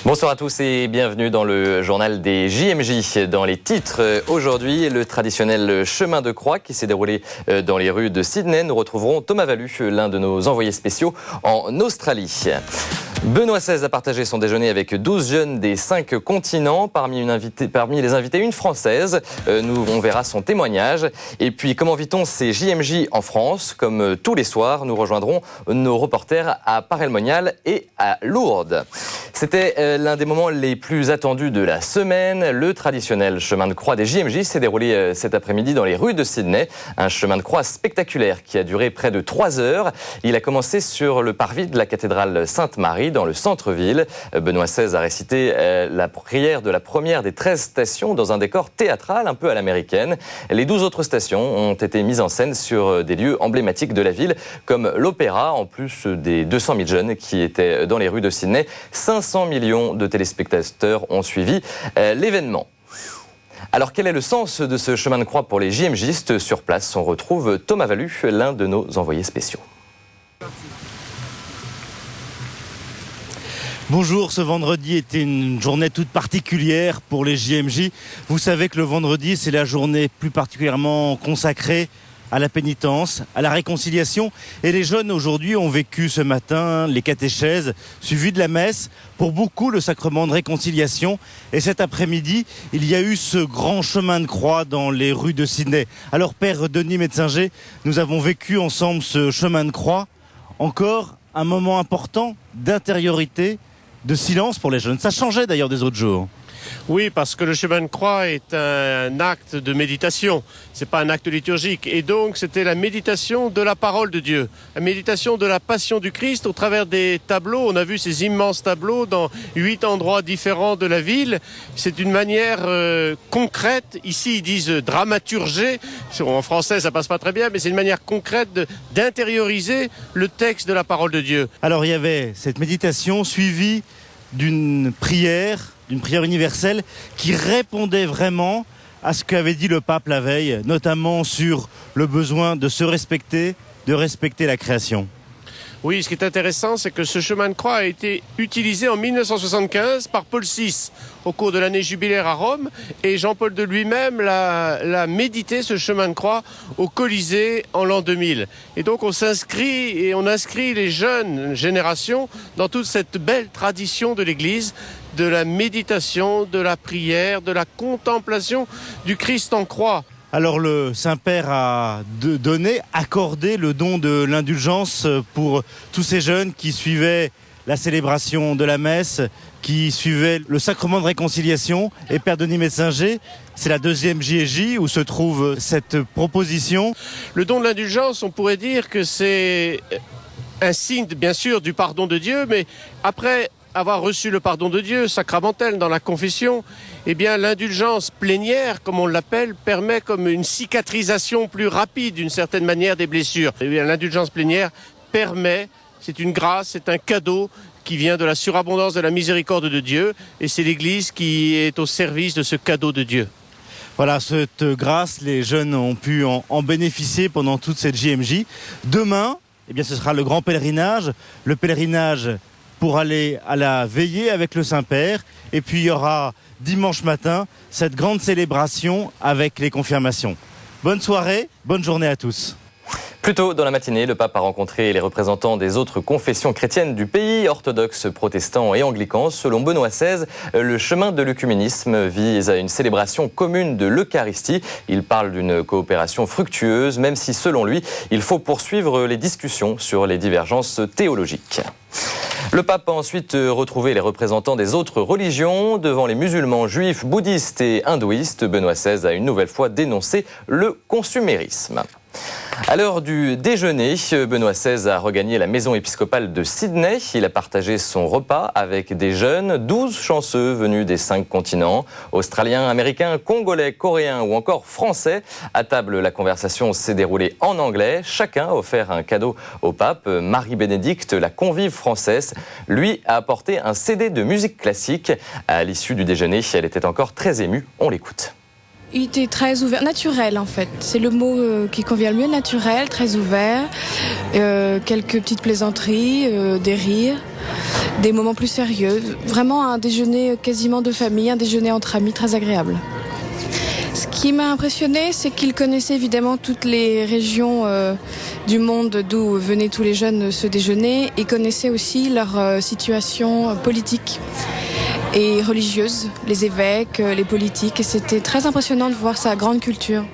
Bonsoir à tous et bienvenue dans le journal des JMJ. Dans les titres, aujourd'hui, le traditionnel chemin de croix qui s'est déroulé dans les rues de Sydney. Nous retrouverons Thomas Valu, l'un de nos envoyés spéciaux en Australie. Benoît XVI a partagé son déjeuner avec 12 jeunes des 5 continents. Parmi les invités, une Française. On verra son témoignage. Et puis, comment vit-on ces JMJ en France? Comme tous les soirs, nous rejoindrons nos reporters à Paray-le-Monial et à Lourdes. C'était l'un des moments les plus attendus de la semaine. Le traditionnel chemin de croix des JMJ s'est déroulé cet après-midi dans les rues de Sydney. Un chemin de croix spectaculaire qui a duré près de 3 heures. Il a commencé sur le parvis de la cathédrale Sainte-Marie, dans le centre-ville. Benoît XVI a récité la prière de la première des 13 stations dans un décor théâtral un peu à l'américaine. Les 12 autres stations ont été mises en scène sur des lieux emblématiques de la ville, comme l'Opéra, en plus des 200 000 jeunes qui étaient dans les rues de Sydney. 500 millions de téléspectateurs ont suivi l'événement. Alors, quel est le sens de ce chemin de croix pour les JMJistes sur place? On retrouve Thomas Valu, l'un de nos envoyés spéciaux. Bonjour, ce vendredi était une journée toute particulière pour les JMJ. Vous savez que le vendredi, c'est la journée plus particulièrement consacrée à la pénitence, à la réconciliation. Et les jeunes aujourd'hui ont vécu ce matin les catéchèses suivies de la messe. Pour beaucoup, le sacrement de réconciliation. Et cet après-midi, il y a eu ce grand chemin de croix dans les rues de Sydney. Alors, Père Denis Metzinger, nous avons vécu ensemble ce chemin de croix. Encore un moment important d'intériorité, de silence pour les jeunes. Ça changeait d'ailleurs des autres jours. Oui, parce que le chemin de croix est un acte de méditation. C'est pas un acte liturgique. Et donc, c'était la méditation de la parole de Dieu. La méditation de la passion du Christ au travers des tableaux. On a vu ces immenses tableaux dans 8 endroits différents de la ville. C'est une manière concrète. Ici, ils disent dramaturger. En français, ça passe pas très bien, mais c'est une manière concrète d'intérioriser le texte de la parole de Dieu. Alors, il y avait cette méditation suivie d'une prière universelle qui répondait vraiment à ce qu'avait dit le pape la veille, notamment sur le besoin de se respecter, de respecter la création. Oui, ce qui est intéressant, c'est que ce chemin de croix a été utilisé en 1975 par Paul VI au cours de l'année jubilaire à Rome, et Jean-Paul II lui-même l'a médité, ce chemin de croix, au Colisée en l'an 2000. Et donc on inscrit les jeunes générations dans toute cette belle tradition de l'Église, de la méditation, de la prière, de la contemplation du Christ en croix. Alors le Saint-Père a accordé le don de l'indulgence pour tous ces jeunes qui suivaient la célébration de la messe, qui suivaient le sacrement de réconciliation. Et Père Denis Metzinger, c'est la deuxième JJ où se trouve cette proposition. Le don de l'indulgence, on pourrait dire que c'est un signe, bien sûr, du pardon de Dieu, mais après avoir reçu le pardon de Dieu sacramentel dans la confession, eh bien l'indulgence plénière, comme on l'appelle, permet comme une cicatrisation plus rapide d'une certaine manière des blessures. Eh bien l'indulgence plénière permet, c'est une grâce, c'est un cadeau qui vient de la surabondance de la miséricorde de Dieu, et c'est l'Église qui est au service de ce cadeau de Dieu. Voilà, cette grâce, les jeunes ont pu en bénéficier pendant toute cette JMJ. Demain, eh bien ce sera le grand pèlerinage, le pèlerinage pour aller à la veillée avec le Saint-Père. Et puis il y aura dimanche matin cette grande célébration avec les confirmations. Bonne soirée, bonne journée à tous. Plus tôt dans la matinée, le pape a rencontré les représentants des autres confessions chrétiennes du pays, orthodoxes, protestants et anglicans. Selon Benoît XVI, le chemin de l'œcuménisme vise à une célébration commune de l'Eucharistie. Il parle d'une coopération fructueuse, même si, selon lui, il faut poursuivre les discussions sur les divergences théologiques. Le pape a ensuite retrouvé les représentants des autres religions. Devant les musulmans, juifs, bouddhistes et hindouistes, Benoît XVI a une nouvelle fois dénoncé le consumérisme. À l'heure du déjeuner, Benoît XVI a regagné la maison épiscopale de Sydney. Il a partagé son repas avec des jeunes, 12 chanceux venus des 5 continents, australiens, américains, congolais, coréens ou encore français. À table, la conversation s'est déroulée en anglais. Chacun a offert un cadeau au pape. Marie-Bénédicte, la convive française, lui a apporté un CD de musique classique. À l'issue du déjeuner, elle était encore très émue. On l'écoute. Il était très ouvert, naturel en fait. C'est le mot qui convient le mieux, naturel, très ouvert. Quelques petites plaisanteries, des rires, des moments plus sérieux. Vraiment un déjeuner quasiment de famille, un déjeuner entre amis très agréable. Ce qui m'a impressionné, c'est qu'il connaissait évidemment toutes les régions du monde d'où venaient tous les jeunes ce déjeuner et connaissait aussi leur situation politique et religieuse, les évêques, les politiques. Et c'était très impressionnant de voir sa grande culture.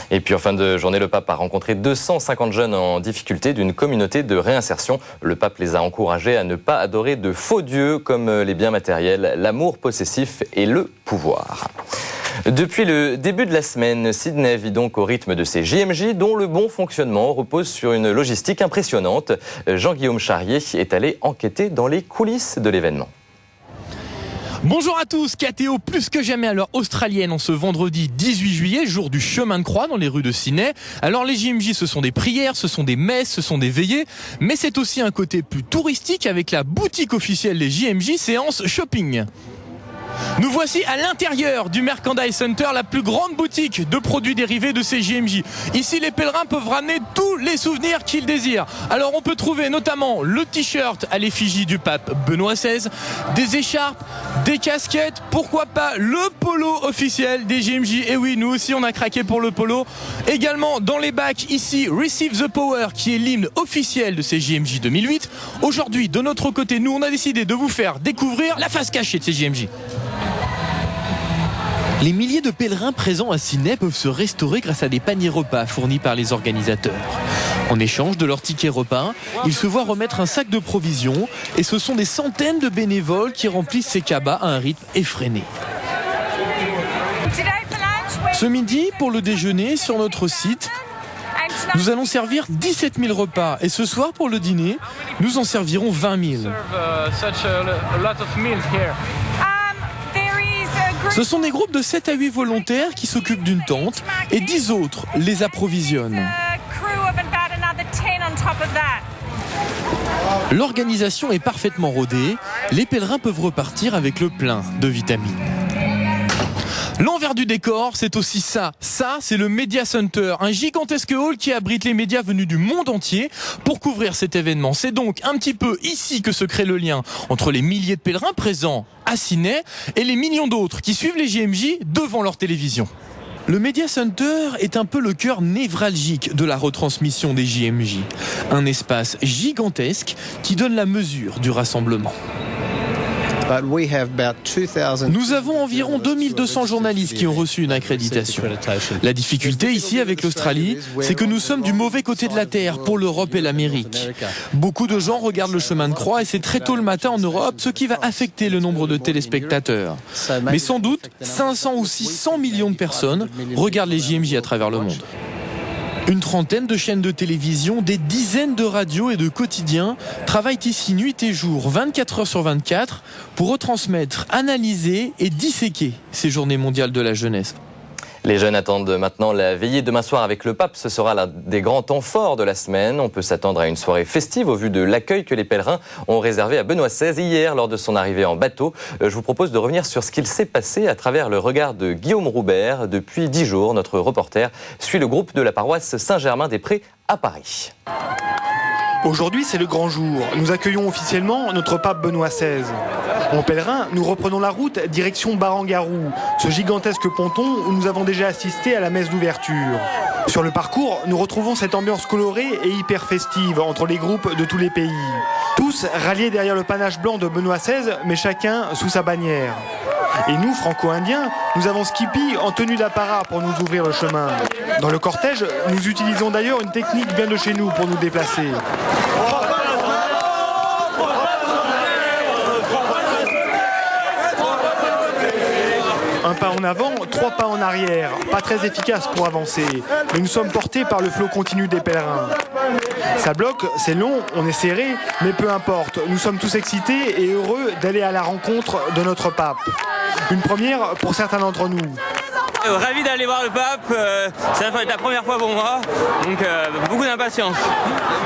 Et puis en fin de journée, le pape a rencontré 250 jeunes en difficulté d'une communauté de réinsertion. Le pape les a encouragés à ne pas adorer de faux dieux comme les biens matériels, l'amour possessif et le pouvoir. Depuis le début de la semaine, Sydney vit donc au rythme de ses JMJ dont le bon fonctionnement repose sur une logistique impressionnante. Jean-Guillaume Charrier est allé enquêter dans les coulisses de l'événement. Bonjour à tous, KTO plus que jamais à l'heure australienne en ce vendredi 18 juillet, jour du chemin de croix dans les rues de Sydney. Alors les JMJ, ce sont des prières, ce sont des messes, ce sont des veillées, mais c'est aussi un côté plus touristique avec la boutique officielle des JMJ, séance shopping. Nous voici à l'intérieur du Merchandise Center, la plus grande boutique de produits dérivés de ces JMJ. Ici, les pèlerins peuvent ramener tous les souvenirs qu'ils désirent. Alors, on peut trouver notamment le t-shirt à l'effigie du pape Benoît XVI, des écharpes, des casquettes, pourquoi pas le polo officiel des JMJ. Et oui, nous aussi, on a craqué pour le polo. Également, dans les bacs, ici, Receive the Power, qui est l'hymne officiel de ces JMJ 2008. Aujourd'hui, de notre côté, nous, on a décidé de vous faire découvrir la face cachée de ces JMJ. Les milliers de pèlerins présents à Sydney peuvent se restaurer grâce à des paniers repas fournis par les organisateurs. En échange de leur ticket repas, ils se voient remettre un sac de provisions et ce sont des centaines de bénévoles qui remplissent ces cabas à un rythme effréné. Ce midi, pour le déjeuner, sur notre site, nous allons servir 17 000 repas et ce soir, pour le dîner, nous en servirons 20 000. Ce sont des groupes de 7 à 8 volontaires qui s'occupent d'une tente et 10 autres les approvisionnent. L'organisation est parfaitement rodée, les pèlerins peuvent repartir avec le plein de vitamines. L'envers du décor, c'est aussi ça. Ça, c'est le Media Center, un gigantesque hall qui abrite les médias venus du monde entier pour couvrir cet événement. C'est donc un petit peu ici que se crée le lien entre les milliers de pèlerins présents à Sydney et les millions d'autres qui suivent les JMJ devant leur télévision. Le Media Center est un peu le cœur névralgique de la retransmission des JMJ. Un espace gigantesque qui donne la mesure du rassemblement. Nous avons environ 2200 journalistes qui ont reçu une accréditation. La difficulté ici avec l'Australie, c'est que nous sommes du mauvais côté de la Terre pour l'Europe et l'Amérique. Beaucoup de gens regardent le chemin de croix et c'est très tôt le matin en Europe, ce qui va affecter le nombre de téléspectateurs. Mais sans doute, 500 ou 600 millions de personnes regardent les JMJ à travers le monde. Une trentaine de chaînes de télévision, des dizaines de radios et de quotidiens travaillent ici nuit et jour, 24 heures sur 24, pour retransmettre, analyser et disséquer ces journées mondiales de la jeunesse. Les jeunes attendent maintenant la veillée demain soir avec le pape. Ce sera l'un des grands temps forts de la semaine. On peut s'attendre à une soirée festive au vu de l'accueil que les pèlerins ont réservé à Benoît XVI hier lors de son arrivée en bateau. Je vous propose de revenir sur ce qu'il s'est passé à travers le regard de Guillaume Roubert. Depuis 10 jours, notre reporter suit le groupe de la paroisse Saint-Germain-des-Prés à Paris. Aujourd'hui, c'est le grand jour. Nous accueillons officiellement notre pape Benoît XVI. En pèlerin, nous reprenons la route direction Barangaroo, ce gigantesque ponton où nous avons déjà assisté à la messe d'ouverture. Sur le parcours, nous retrouvons cette ambiance colorée et hyper festive entre les groupes de tous les pays. Tous ralliés derrière le panache blanc de Benoît XVI, mais chacun sous sa bannière. Et nous, franco-indiens, nous avons Skippy en tenue d'apparat pour nous ouvrir le chemin. Dans le cortège, nous utilisons d'ailleurs une technique bien de chez nous pour nous déplacer. Un pas en avant, 3 pas en arrière. Pas très efficace pour avancer. Mais nous sommes portés par le flot continu des pèlerins. Ça bloque, c'est long, on est serré, mais peu importe. Nous sommes tous excités et heureux d'aller à la rencontre de notre pape. Une première pour certains d'entre nous. Ravi d'aller voir le pape, ça va être la première fois pour moi, donc beaucoup d'impatience.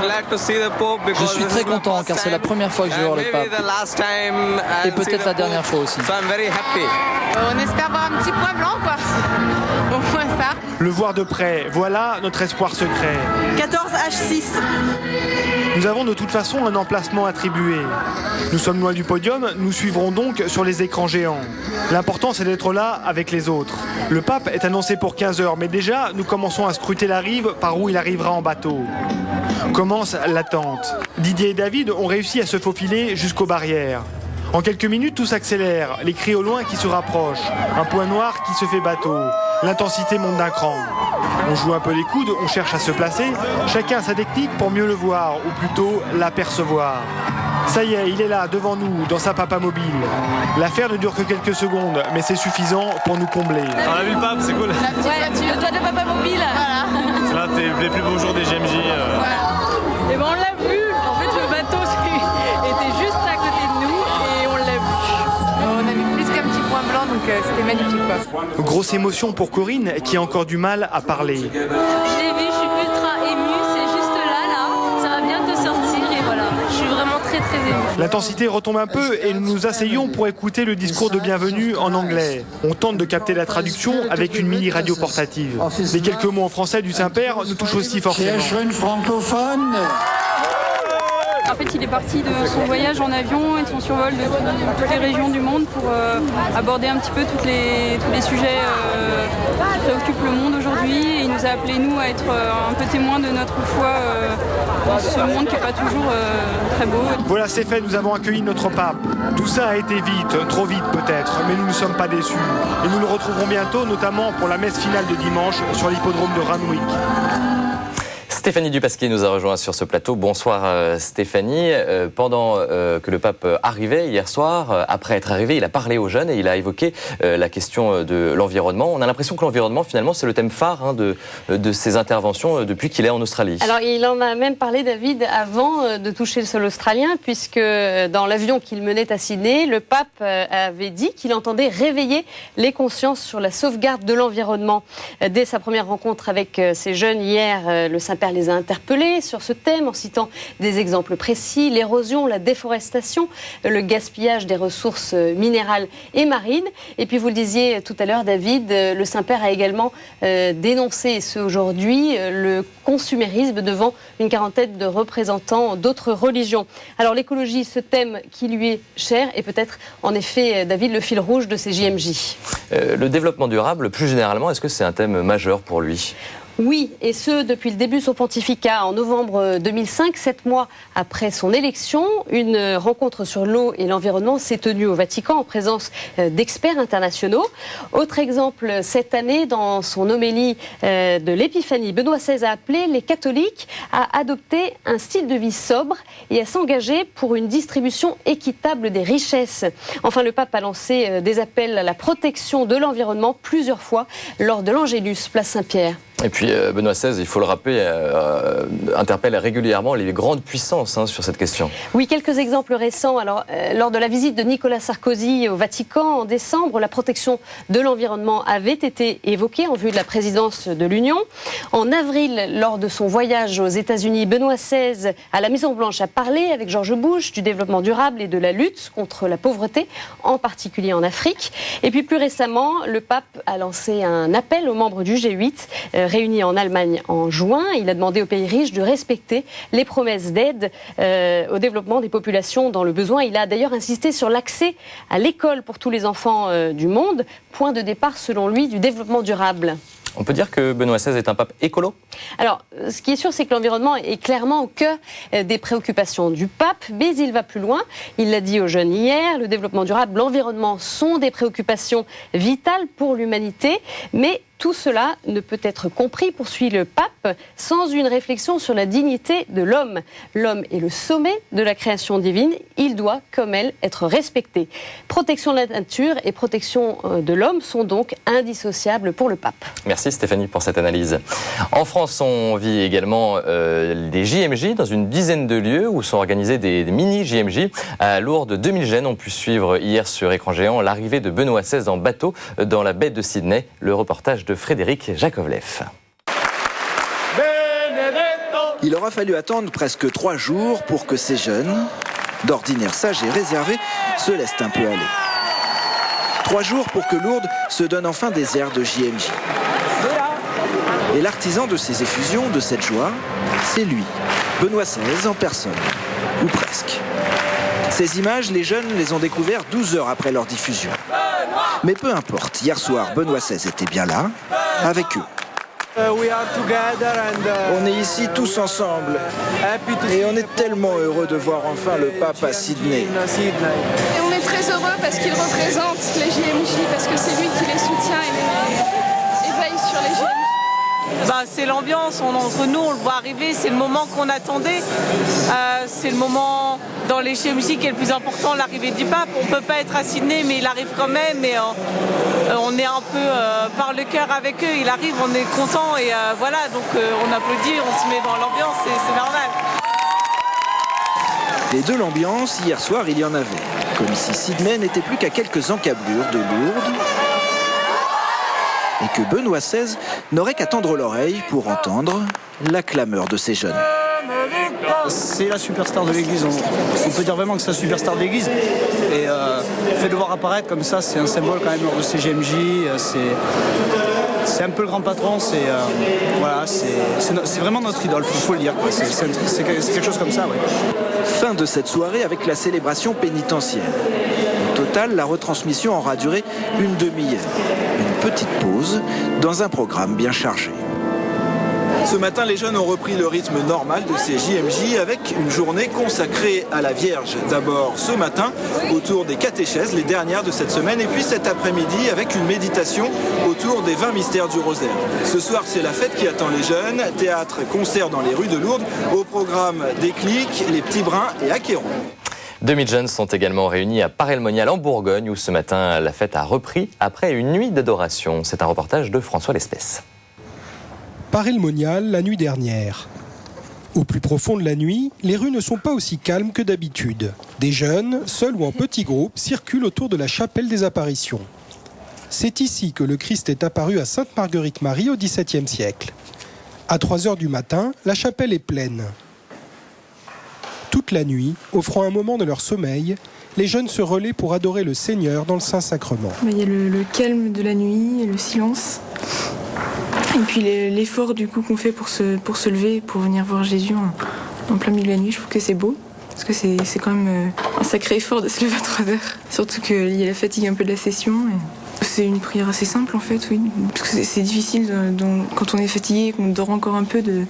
Je suis très content car c'est la première fois que je vais voir le pape et peut-être la dernière fois aussi. On espère voir un petit point blanc quoi, au moins ça. Le voir de près, voilà notre espoir secret. 14H6. Nous avons de toute façon un emplacement attribué. Nous sommes loin du podium, nous suivrons donc sur les écrans géants. L'important c'est d'être là avec les autres. Le pape est annoncé pour 15h, mais déjà nous commençons à scruter la rive par où il arrivera en bateau. Commence l'attente. Didier et David ont réussi à se faufiler jusqu'aux barrières. En quelques minutes, tout s'accélère, les cris au loin qui se rapprochent, un point noir qui se fait bateau. L'intensité monte d'un cran. On joue un peu les coudes, on cherche à se placer, chacun a sa technique pour mieux le voir, ou plutôt l'apercevoir. Ça y est, il est là, devant nous, dans sa papa mobile. L'affaire ne dure que quelques secondes, mais c'est suffisant pour nous combler. On a vu le pape, c'est cool. Le toit de papa mobile. Voilà. C'est l'un des plus beaux jours des GMJ. Voilà. Et ben on l'a vu. En fait, le bateau était juste à côté de nous et on l'a vu. On a vu plus qu'un petit point blanc, donc c'était magnifique quoi. Grosse émotion pour Corinne, qui a encore du mal à parler. Je l'ai vu, je suis ultra émue. C'est juste là. Ça va bientôt sortir et voilà. Je suis vraiment très émue. L'intensité retombe un peu et nous nous asseyons pour écouter le discours de bienvenue en anglais. On tente de capter la traduction avec une mini radio portative. Les quelques mots en français du Saint-Père nous touchent aussi forcément. En fait, il est parti de son voyage en avion et de son survol de toutes les régions du monde pour aborder un petit peu tous les sujets qui préoccupent le monde aujourd'hui. Et il nous a appelés, nous, à être un peu témoins de notre foi dans ce monde qui n'est pas toujours très beau. Voilà, c'est fait, nous avons accueilli notre pape. Tout ça a été vite, trop vite peut-être, mais nous ne sommes pas déçus. Et nous le retrouverons bientôt, notamment pour la messe finale de dimanche sur l'hippodrome de Randwick. Stéphanie Dupasquier nous a rejoint sur ce plateau. Bonsoir Stéphanie. Pendant que le pape arrivait hier soir, après être arrivé, il a parlé aux jeunes et il a évoqué la question de l'environnement. On a l'impression que l'environnement, finalement, c'est le thème phare de ses interventions depuis qu'il est en Australie. Alors, il en a même parlé, David, avant de toucher le sol australien, puisque dans l'avion qu'il menait à Sydney, le pape avait dit qu'il entendait réveiller les consciences sur la sauvegarde de l'environnement. Dès sa première rencontre avec ces jeunes hier, le Saint-Père les a interpellés sur ce thème en citant des exemples précis, l'érosion, la déforestation, le gaspillage des ressources minérales et marines. Et puis vous le disiez tout à l'heure, David, le Saint-Père a également dénoncé, et ce aujourd'hui, le consumérisme devant une quarantaine de représentants d'autres religions. Alors l'écologie, ce thème qui lui est cher, est peut-être en effet, David, le fil rouge de ces JMJ. Le développement durable, plus généralement, est-ce que c'est un thème majeur pour lui ? Oui, et ce, depuis le début de son pontificat. En novembre 2005, 7 mois après son élection, une rencontre sur l'eau et l'environnement s'est tenue au Vatican en présence d'experts internationaux. Autre exemple, cette année, dans son homélie de l'Épiphanie, Benoît XVI a appelé les catholiques à adopter un style de vie sobre et à s'engager pour une distribution équitable des richesses. Enfin, le pape a lancé des appels à la protection de l'environnement plusieurs fois lors de l'Angélus, place Saint-Pierre. Et puis Benoît XVI, il faut le rappeler, interpelle régulièrement les grandes puissances sur cette question. Oui, quelques exemples récents. Alors, lors de la visite de Nicolas Sarkozy au Vatican en décembre, la protection de l'environnement avait été évoquée en vue de la présidence de l'Union. En avril, lors de son voyage aux États-Unis, Benoît XVI à la Maison-Blanche a parlé avec George Bush du développement durable et de la lutte contre la pauvreté, en particulier en Afrique. Et puis plus récemment, le pape a lancé un appel aux membres du G8 réunis en Allemagne en juin. Il a demandé aux pays riches de respecter les promesses d'aide au développement des populations dans le besoin. Il a d'ailleurs insisté sur l'accès à l'école pour tous les enfants du monde, point de départ selon lui du développement durable. On peut dire que Benoît XVI est un pape écolo ? Alors, ce qui est sûr, c'est que l'environnement est clairement au cœur des préoccupations du pape, mais il va plus loin. Il l'a dit aux jeunes hier, le développement durable, l'environnement sont des préoccupations vitales pour l'humanité, mais tout cela ne peut être compris, poursuit le pape, sans une réflexion sur la dignité de l'homme. L'homme est le sommet de la création divine, il doit, comme elle, être respecté. Protection de la nature et protection de l'homme sont donc indissociables pour le pape. Merci Stéphanie pour cette analyse. En France, France, on vit également des JMJ dans une dizaine de lieux où sont organisés des mini-JMJ. À Lourdes, 2000 jeunes ont pu suivre hier sur écran géant l'arrivée de Benoît XVI en bateau dans la baie de Sydney. Le reportage de Frédéric Jakovlev. Il aura fallu attendre presque 3 jours pour que ces jeunes, d'ordinaire sages et réservés, se laissent un peu aller. 3 jours pour que Lourdes se donne enfin des airs de JMJ. Et l'artisan de ces effusions, de cette joie, c'est lui, Benoît XVI en personne, ou presque. Ces images, les jeunes les ont découvertes 12 heures après leur diffusion. Mais peu importe, hier soir, Benoît XVI était bien là, avec eux. On est ici tous ensemble et on est tellement heureux de voir enfin le pape à Sydney. Et on est très heureux parce qu'il représente les JMJ, parce que c'est lui qui les soutient et veille sur les JMJ. C'est l'ambiance, entre nous on le voit arriver, c'est le moment qu'on attendait, c'est le moment dans les JMJ qui est le plus important, l'arrivée du pape. On ne peut pas être à Sydney mais il arrive quand même et on est un peu par le cœur avec eux, il arrive, on est content et voilà, donc on applaudit, on se met dans l'ambiance, c'est normal. Et de l'ambiance, hier soir il y en avait, comme si Sydney n'était plus qu'à quelques encablures de Lourdes. Et que Benoît XVI n'aurait qu'à tendre l'oreille pour entendre la clameur de ces jeunes. C'est la superstar de l'église, on peut dire vraiment que c'est la superstar de l'église. Et le fait de le voir apparaître comme ça, c'est un symbole quand même lors de ces JMJ. C'est un peu le grand patron, c'est vraiment notre idole, faut le dire. C'est quelque chose comme ça. Ouais. Fin de cette soirée avec la célébration pénitentiaire. Au total, la retransmission aura duré une demi-heure. Une petite pause dans un programme bien chargé. Ce matin, les jeunes ont repris le rythme normal de ces JMJ avec une journée consacrée à la Vierge. D'abord ce matin, autour des catéchèses, les dernières de cette semaine, et puis cet après-midi avec une méditation autour des 20 mystères du rosaire. Ce soir, c'est la fête qui attend les jeunes. Théâtre, concert dans les rues de Lourdes. Au programme des Clics, les Petits Brins et Acquéron. 2000 jeunes sont également réunis à Paray-le-Monial en Bourgogne où ce matin la fête a repris après une nuit d'adoration. C'est un reportage de François Lespès. Paray-le-Monial la nuit dernière. Au plus profond de la nuit, les rues ne sont pas aussi calmes que d'habitude. Des jeunes, seuls ou en petits groupes, circulent autour de la chapelle des apparitions. C'est ici que le Christ est apparu à Sainte-Marguerite-Marie au XVIIe siècle. À 3h du matin, la chapelle est pleine. Toute la nuit, offrant un moment de leur sommeil, les jeunes se relaient pour adorer le Seigneur dans le Saint-Sacrement. Il y a le calme de la nuit et le silence. Et puis l'effort du coup qu'on fait pour se lever, pour venir voir Jésus en plein milieu de la nuit, je trouve que c'est beau. Parce que c'est quand même un sacré effort de se lever à 3 heures. Surtout qu'il y a la fatigue un peu de la session. C'est une prière assez simple en fait, oui. Parce que c'est difficile quand on est fatigué, qu'on dort encore un peu, de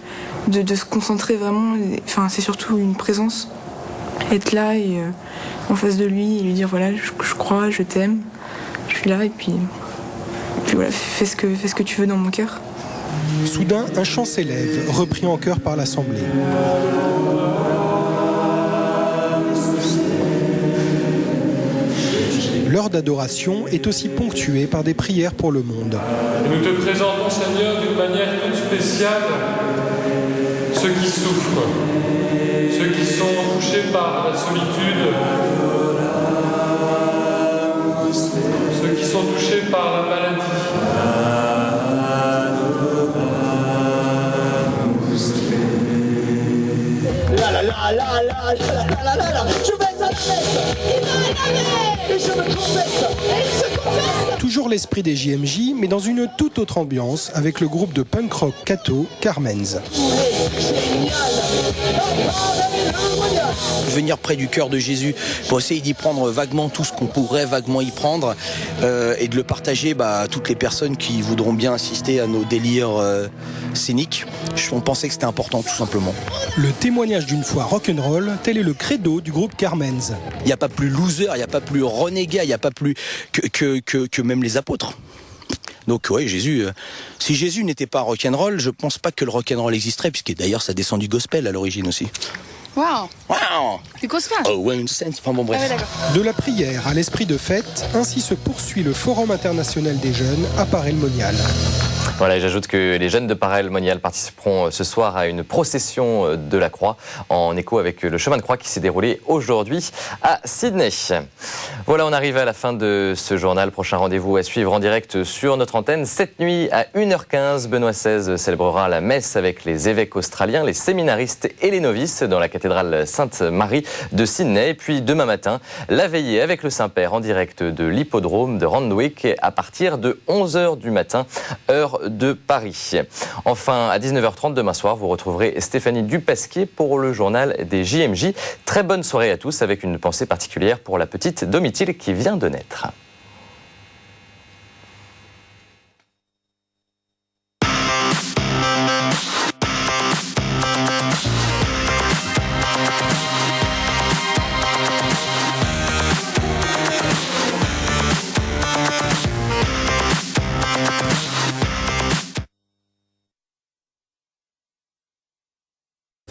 se concentrer vraiment. Enfin, c'est surtout une présence. Être là et en face de lui et lui dire voilà, je crois, je t'aime, je suis là et puis voilà, fais ce que tu veux dans mon cœur. Soudain, un chant s'élève, repris en chœur par l'Assemblée. L'heure d'adoration est aussi ponctuée par des prières pour le monde. Nous te présentons, Seigneur, d'une manière toute spéciale, ceux qui souffrent, ceux qui sont touchés par la solitude, ceux qui sont touchés par la maladie. Toujours l'esprit des JMJ, mais dans une toute autre ambiance, avec le groupe de punk rock catho Carmen's. Venir près du cœur de Jésus pour essayer d'y prendre vaguement tout ce qu'on pourrait vaguement y prendre et de le partager à toutes les personnes qui voudront bien assister à nos délires scéniques. On pensait que c'était important tout simplement. Le témoignage d'une foi rock'n'roll, tel est le credo du groupe Carmen's. Il n'y a pas plus loser, il n'y a pas plus renégat, il n'y a pas plus que même les apôtres. Donc ouais, Jésus, si Jésus n'était pas rock'n'roll, je pense pas que le rock'n'roll existerait, puisque d'ailleurs ça descend du gospel à l'origine aussi. Wow. Du gospel. Oh, one sense. Enfin bon, bref. De la prière à l'esprit de fête, ainsi se poursuit le Forum international des jeunes à Paray-le-Monial. Voilà, et j'ajoute que les jeunes de Paray-le-Monial participeront ce soir à une procession de la Croix en écho avec le chemin de Croix qui s'est déroulé aujourd'hui à Sydney. Voilà, on arrive à la fin de ce journal. Prochain rendez-vous à suivre en direct sur notre antenne. Cette nuit à 1h15, Benoît XVI célébrera la messe avec les évêques australiens, les séminaristes et les novices dans la cathédrale Sainte-Marie de Sydney. Et puis demain matin, la veillée avec le Saint-Père en direct de l'hippodrome de Randwick à partir de 11h du matin, heure de Paris. Enfin, à 19h30 demain soir, vous retrouverez Stéphanie Dupasquier pour le journal des JMJ. Très bonne soirée à tous avec une pensée particulière pour la petite Domitille qui vient de naître.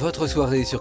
Votre soirée sur